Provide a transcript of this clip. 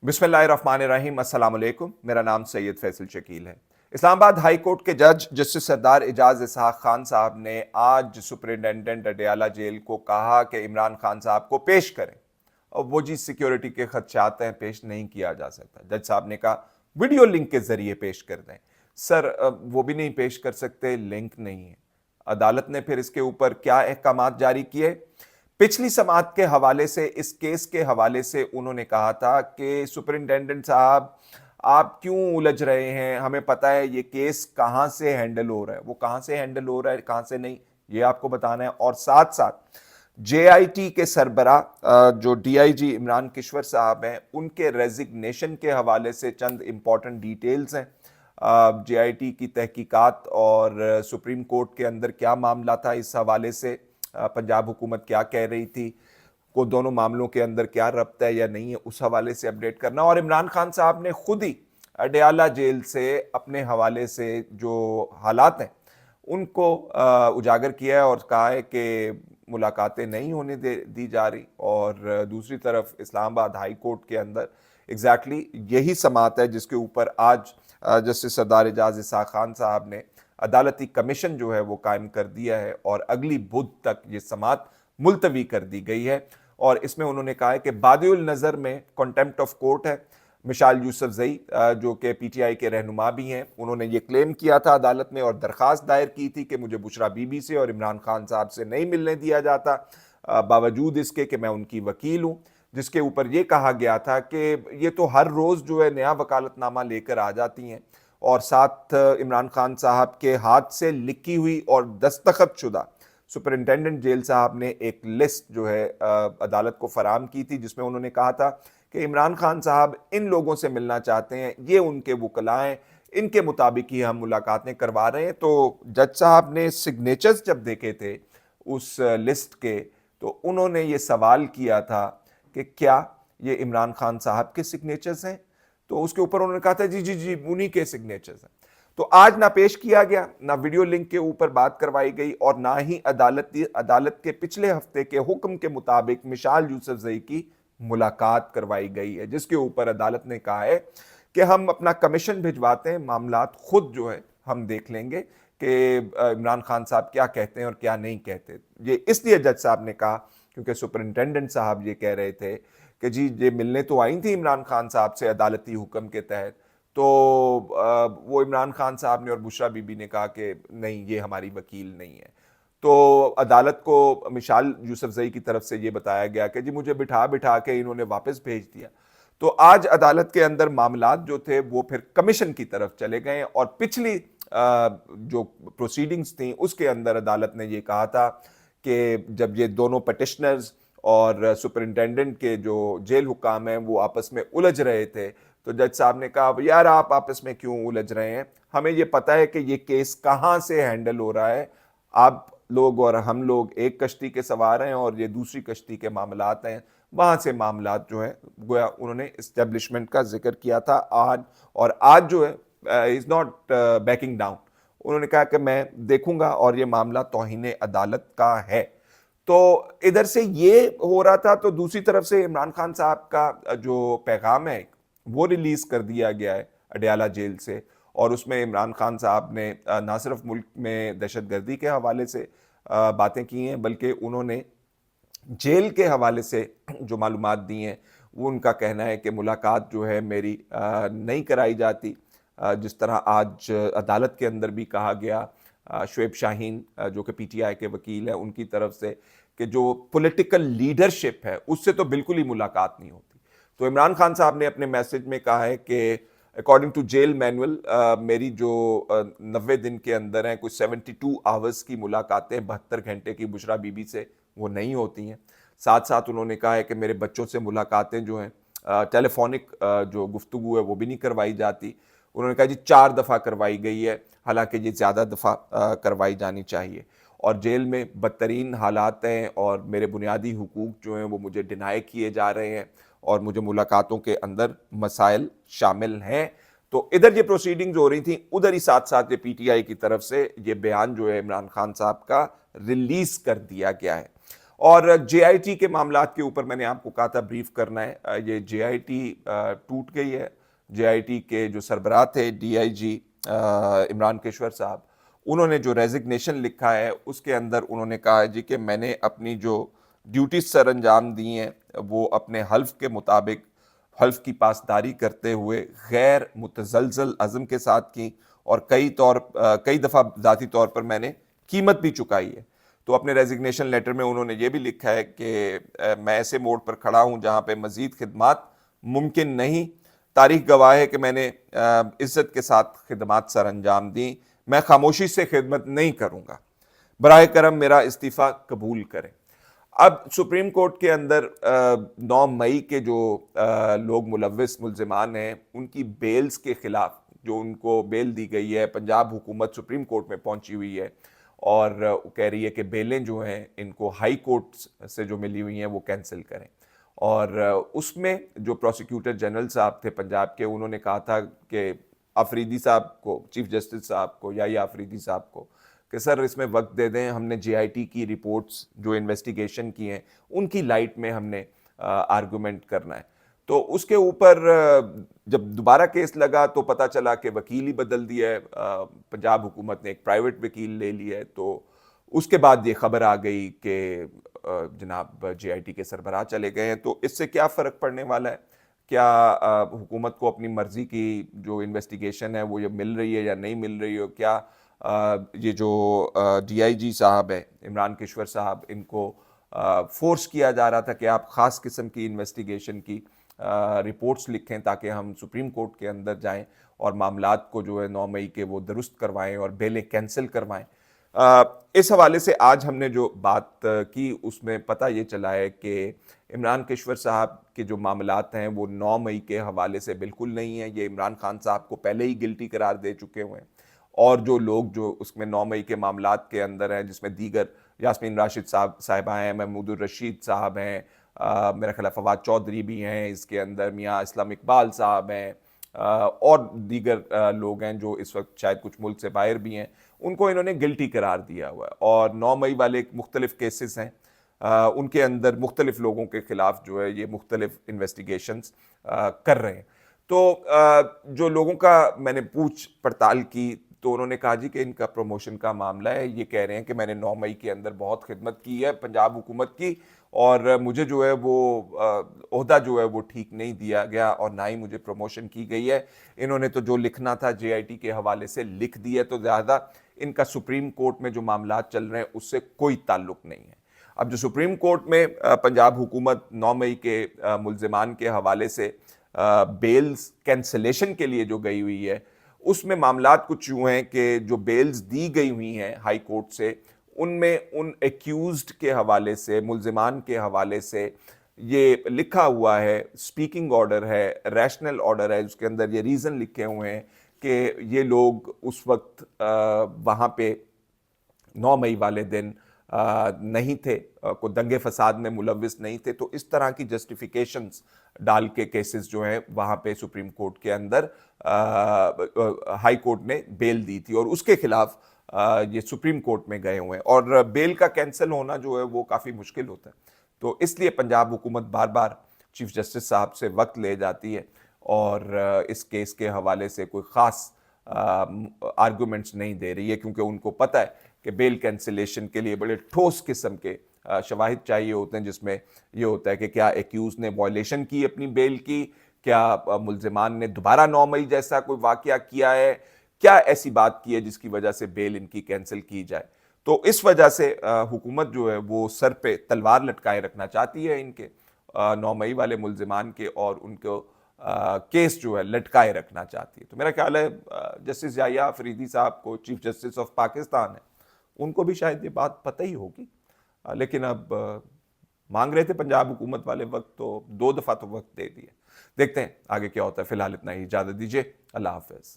बिस्मिल्लाहिर्रहमानिर्रहीम, अस्सलाम वालेकुम। मेरा नाम सैयद फैसल शकील है। इस्लामाबाद हाई कोर्ट के जज जस्टिस सरदार एजाज इसहाक खान साहब ने आज सुपरिटेंडेंट अडयाला जेल को कहा कि इमरान खान साहब को पेश करें, और वो जी सिक्योरिटी के खदशात हैं, पेश नहीं किया जा सकता। जज साहब ने कहा वीडियो लिंक के जरिए पेश कर दें। सर, वो भी नहीं पेश कर सकते, लिंक नहीं है। अदालत ने फिर इसके ऊपर क्या अहकामात जारी किए? पिछली समाअत के हवाले से, इस केस के हवाले से उन्होंने कहा था कि सुपरिटेंडेंट साहब, आप क्यों उलझ रहे हैं? हमें पता है ये केस कहां से हैंडल हो रहा है, वो कहां से हैंडल हो रहा है, कहां से नहीं, ये आपको बताना है। और साथ साथ जेआईटी के सरबरा जो डीआईजी इमरान किश्वर साहब हैं, उनके रेजिग्नेशन के हवाले से चंद इंपॉर्टेंट डिटेल्स हैं। जेआईटी की तहकीकात और सुप्रीम कोर्ट के अंदर क्या मामला था, इस हवाले से पंजाब हुकूमत क्या कह रही थी, को दोनों मामलों के अंदर क्या रब्त है या नहीं है, उस हवाले से अपडेट करना। और इमरान खान साहब ने खुद ही अडयाला जेल से अपने हवाले से जो हालात हैं उनको उजागर किया है और कहा है कि मुलाकातें नहीं होने दी जा रही। और दूसरी तरफ इस्लामाबाद हाई कोर्ट के अंदर एग्जैक्टली यही समाअत है जिसके ऊपर आज जस्टिस सरदार एजाज इसहाक खान साहब ने अदालती कमीशन जो है वो कायम कर दिया है और अगली बुध तक ये समाअत मुलतवी कर दी गई है। और इसमें उन्होंने कहा है कि बादिउल नज़र में कॉन्टेम्प्ट ऑफ कोर्ट है। मिशाल यूसुफजई जो कि पीटीआई के रहनुमा भी हैं, उन्होंने ये क्लेम किया था अदालत में और दरख्वास्त दायर की थी कि मुझे बुशरा बीबी से और इमरान खान साहब से नहीं मिलने दिया जाता, बावजूद इसके कि मैं उनकी वकील हूँ। जिसके ऊपर ये कहा गया था कि ये तो हर रोज़ जो है नया वकालतनामा लेकर आ जाती हैं और साथ इमरान खान साहब के हाथ से लिखी हुई और दस्तखत शुदा सुपरिटेंडेंट जेल साहब ने एक लिस्ट जो है अदालत को फराहम की थी, जिसमें उन्होंने कहा था कि इमरान खान साहब इन लोगों से मिलना चाहते हैं, ये उनके वकला हैं, इनके मुताबिक ही हम मुलाकातें करवा रहे हैं। तो जज साहब ने सिग्नेचर्स जब देखे थे उस लिस्ट के, तो उन्होंने ये सवाल किया था कि क्या ये इमरान खान साहब के सिग्नेचर्स हैं? तो उसके ऊपर उन्होंने कहा था जी जी जी उन्हीं के सिग्नेचर्स हैं। तो आज ना पेश किया गया, ना वीडियो लिंक के ऊपर बात करवाई गई और ना ही अदालत के पिछले हफ्ते के हुक्म के मुताबिक मिशाल यूसुफजई की मुलाकात करवाई गई है, जिसके ऊपर अदालत ने कहा है कि हम अपना कमीशन भिजवाते हैं, मामलात खुद जो है हम देख लेंगे कि इमरान खान साहब क्या कहते हैं और क्या नहीं कहते। ये इसलिए जज साहब ने कहा क्योंकि सुपरिटेंडेंट साहब ये कह रहे थे कि जी ये मिलने तो आई थी इमरान खान साहब से अदालती हुक्म के तहत, तो वो इमरान खान साहब ने और बुशरा बीबी ने कहा कि नहीं, ये हमारी वकील नहीं है। तो अदालत को मिशाल यूसुफजई की तरफ से ये बताया गया कि जी मुझे बिठा बिठा के इन्होंने वापस भेज दिया। तो आज अदालत के अंदर मामलात जो थे वो फिर कमीशन की तरफ चले गए और पिछली जो प्रोसीडिंग्स थी उसके अंदर अदालत ने ये कहा था कि जब ये दोनों पटिशनर्स और सुपरिटेंडेंट के जो जेल हुकाम हैं वो आपस में उलझ रहे थे, तो जज साहब ने कहा यार आप आपस में क्यों उलझ रहे हैं, हमें ये पता है कि ये केस कहाँ से हैंडल हो रहा है, आप लोग और हम लोग एक कश्ती के सवार हैं और ये दूसरी कश्ती के मामलात हैं, वहाँ से मामलात जो है गोया उन्होंने इस्टेब्लिशमेंट का जिक्र किया था आज। और आज जो है इज़ नॉट बैकिंग डाउन, उन्होंने कहा कि मैं देखूंगा और ये मामला तौहीन अदालत का है। तो इधर से ये हो रहा था, तो दूसरी तरफ से इमरान खान साहब का जो पैगाम है वो रिलीज कर दिया गया है अडयाला जेल से, और उसमें इमरान खान साहब ने ना सिर्फ मुल्क में दहशतगर्दी के हवाले से बातें की हैं, बल्कि उन्होंने जेल के हवाले से जो मालूमात दी हैं वो उनका कहना है कि मुलाकात जो है मेरी नहीं कराई जाती। जिस तरह आज अदालत के अंदर भी कहा गया शुएब शाहीन जो कि पीटीआई के वकील हैं उनकी तरफ से कि जो पॉलिटिकल लीडरशिप है उससे तो बिल्कुल ही मुलाकात नहीं होती। तो इमरान खान साहब ने अपने मैसेज में कहा है कि अकॉर्डिंग टू जेल मैनुअल मेरी जो 90 दिन के अंदर हैं कुछ 72 आवर्स की मुलाकातें 72 घंटे की बुशरा बीबी से वो नहीं होती हैं। साथ साथ उन्होंने कहा है कि मेरे बच्चों से मुलाकातें जो हैं टेलीफोनिक जो गुफ्तगू है वो भी नहीं करवाई जाती। उन्होंने कहा जी 4 दफ़ा करवाई गई है, हालांकि ये ज़्यादा दफ़ा करवाई जानी चाहिए। और जेल में बदतरीन हालात हैं और मेरे बुनियादी हुकूक जो हैं वो मुझे डिनाई किए जा रहे हैं और मुझे मुलाकातों के अंदर मसाइल शामिल हैं। तो इधर ये प्रोसीडिंग्स हो रही थी, उधर ही साथ साथ ये पीटीआई की तरफ से ये बयान जो है इमरान खान साहब का रिलीज कर दिया गया है। और जेआईटी के मामलात के ऊपर मैंने आपको कहा था ब्रीफ करना है। ये जेआईटी टूट गई है। जेआईटी के जो सरबराह थे डीआईजी इमरान केशवर साहब, उन्होंने जो रेजिग्नेशन लिखा है उसके अंदर उन्होंने कहा है जी कि मैंने अपनी जो ड्यूटीज सर अंजाम दी हैं वो अपने हल्फ के मुताबिक हल्फ की पासदारी करते हुए गैर मुतजलजल अज़म के साथ की, और कई दफ़ा ज़ाती तौर पर मैंने कीमत भी चुकाई है। तो अपने रेजिग्नेशन लेटर में उन्होंने ये भी लिखा है कि मैं ऐसे मोड़ पर खड़ा हूँ जहाँ पे मज़ीद खिदमात मुमकिन नहीं। तारीख गवाह है कि मैंने इज़्ज़त के साथ खिदमात सर अंजाम दी। मैं खामोशी से खिदमत नहीं करूँगा। बराए करम मेरा इस्तीफ़ा कबूल करें। अब सुप्रीम कोर्ट के अंदर 9 मई के जो लोग मुलव्विस मुल्ज़िमान हैं उनकी बेल्स के ख़िलाफ़ जो उनको बेल दी गई है, पंजाब हुकूमत सुप्रीम कोर्ट में पहुंची हुई है और कह रही है कि बेलें जो हैं इनको हाई कोर्ट से जो मिली हुई हैं वो कैंसिल करें। और उसमें जो प्रोसिक्यूटर जनरल साहब थे पंजाब के, उन्होंने कहा था कि आफरीदी साहब को, चीफ जस्टिस साहब को या आफरीदी साहब को कि सर इसमें वक्त दे दें, हमने जेआईटी की रिपोर्ट्स जो इन्वेस्टिगेशन की हैं उनकी लाइट में हमने आर्गूमेंट करना है। तो उसके ऊपर जब दोबारा केस लगा तो पता चला कि वकील ही बदल दिया है, पंजाब हुकूमत ने एक प्राइवेट वकील ले लिया है। तो उसके बाद ये खबर आ गई कि जनाब जेआईटी के सरबराह चले गए हैं। तो इससे क्या फ़र्क पड़ने वाला है? क्या हुकूमत को अपनी मर्जी की जो इन्वेस्टिगेशन है वो ये मिल रही है या नहीं मिल रही है? क्या ये जो डीआईजी साहब है इमरान केशवर साहब, इनको फोर्स किया जा रहा था कि आप ख़ास किस्म की इन्वेस्टिगेशन की रिपोर्ट्स लिखें ताकि हम सुप्रीम कोर्ट के अंदर जाएं और मामलात को जो है 9 मई के वो दुरुस्त करवाएं और बेलें कैंसिल करवाएं। इस हवाले से आज हमने जो बात की उसमें पता ये चला है कि इमरान केशवर साहब के जो मामलात हैं वो 9 मई के हवाले से बिल्कुल नहीं है। ये इमरान खान साहब को पहले ही गिल्टी करार दे चुके हुए हैं, और जो लोग जो उसमें 9 मई के मामलात के अंदर हैं जिसमें दीगर यास्मीन राशिद साहिबा हैं, महमूदुर रशीद साहब हैं, मेरा ख्याल फवाद चौधरी भी हैं इसके अंदर, मियाँ इस्लाम इकबाल साहब हैं, और दीगर लोग हैं जो इस वक्त शायद कुछ मुल्क से बाहर भी हैं, उनको इन्होंने गिल्टी करार दिया हुआ है। और 9 मई वाले मुख्तलिफ केसेस हैं, उनके अंदर मुख्तलिफ लोगों के ख़िलाफ़ जो है ये मुख्तलिफ इन्वेस्टिगेशंस कर रहे हैं। तो जो लोगों का मैंने पूछ पड़ताल की तो उन्होंने कहा जी कि इनका प्रमोशन का मामला है। ये कह रहे हैं कि मैंने 9 मई के अंदर बहुत खिदमत की है पंजाब हुकूमत की, और मुझे जो है वो ओहदा जो है वो ठीक नहीं दिया गया और ना ही मुझे प्रमोशन की गई है। इन्होंने तो जो लिखना था जेआईटी के हवाले से लिख दिया, तो ज़्यादा इनका सुप्रीम कोर्ट में जो मामलात चल रहे हैं उससे कोई ताल्लुक नहीं है। अब जो सुप्रीम कोर्ट में पंजाब हुकूमत 9 मई के मुल्ज़िमान के हवाले से बेल्स कैंसलेशन के लिए जो गई हुई है, उसमें मामलात कुछ यूँ हैं कि जो बेल्स दी गई हुई हैं हाई कोर्ट से, उनमें उन एक्यूज्ड के हवाले से, मुल्ज़िमान के हवाले से ये लिखा हुआ है, स्पीकिंग ऑर्डर है, रैशनल ऑर्डर है, उसके अंदर ये रीज़न लिखे हुए हैं कि ये लोग उस वक्त वहाँ पे 9 मई वाले दिन नहीं थे, को दंगे फसाद में मुलविस नहीं थे। तो इस तरह की जस्टिफिकेशंस डाल के केसेस जो हैं वहाँ पे सुप्रीम कोर्ट के अंदर हाई कोर्ट ने बेल दी थी, और उसके खिलाफ ये सुप्रीम कोर्ट में गए हुए हैं। और बेल का कैंसिल होना जो है वो काफ़ी मुश्किल होता है, तो इसलिए पंजाब हुकूमत बार बार चीफ जस्टिस साहब से वक्त ले जाती है और इस केस के हवाले से कोई ख़ास आर्गूमेंट्स नहीं दे रही है, क्योंकि उनको पता है कि बेल कैंसिलेशन के लिए बड़े ठोस किस्म के शवाहिद चाहिए होते हैं, जिसमें ये होता है कि क्या एक्यूज़ ने वॉयलेशन की अपनी बेल की, क्या मुल्ज़िमान ने दोबारा 9 मई जैसा कोई वाक़या किया है, क्या ऐसी बात की है जिसकी वजह से बेल इनकी कैंसिल की जाए। तो इस वजह से हुकूमत जो है वो सर पे तलवार लटकाए रखना चाहती है इनके 9 मई वाले मुल्ज़िमान के, और उनको केस जो है लटकाए रखना चाहती है। तो मेरा ख्याल है जस्टिस याहिया अफरीदी साहब को, चीफ जस्टिस ऑफ पाकिस्तान है, उनको भी शायद ये बात पता ही होगी, लेकिन अब मांग रहे थे पंजाब हुकूमत वाले वक्त, तो 2 दफ़ा तो वक्त दे दिया। देखते हैं आगे क्या होता है। फिलहाल इतना ही, इजाज़त दीजिए, अल्लाह हाफ़िज़।